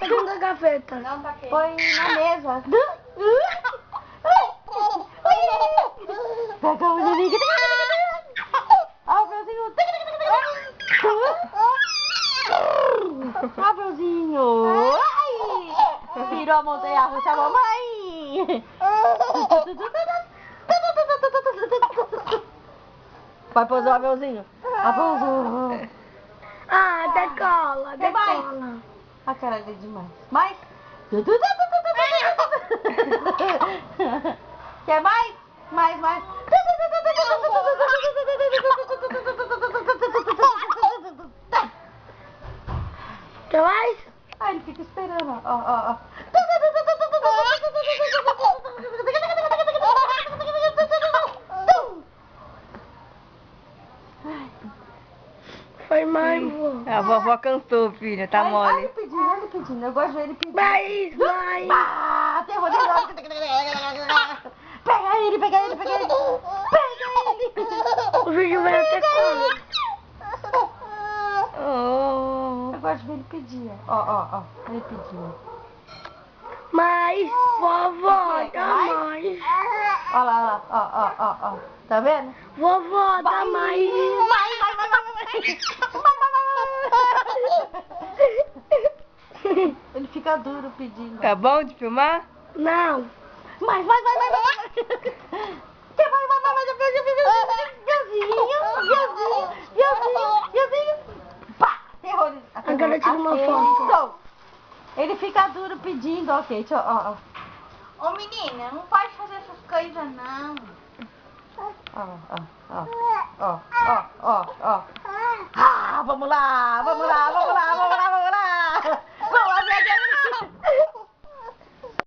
segunda gaveta. Não tá quente. Põe na mesa. Pega o neném. Abelzinho. Abelzinho. Ai. Virou a montanha russa, mamãe. Vai pousar o Abelzinho. Abelzinho. Ah, decola, decola. A cara dele demais. Mais? Quer mais? Mais. Quer mais? Ah, ele fica esperando, ó. Foi mais, vô. A vovó cansou, filha, tá mole. Olha ele pedindo. Eu gosto de ver ele pedindo. Mais. Ah, terrorizado. Pega ele. O vídeo vai até quando? Oh. Eu gosto de ver ele pedir. Ó. Ele pedindo. Mais, vovó, Quer dá mais? mais. Ó lá, ó. Tá vendo? Vovó, dá mais. Ele fica duro pedindo. Tá bom de filmar? Não. Mais. Quer mais? Viazinho. Pá, terrorizado. Agora eu tiro uma foto. Ele fica duro pedindo, ok. Deixa eu, ó. Ô menina, não pode fazer essas coisas não. Ó. Ah, vamos lá.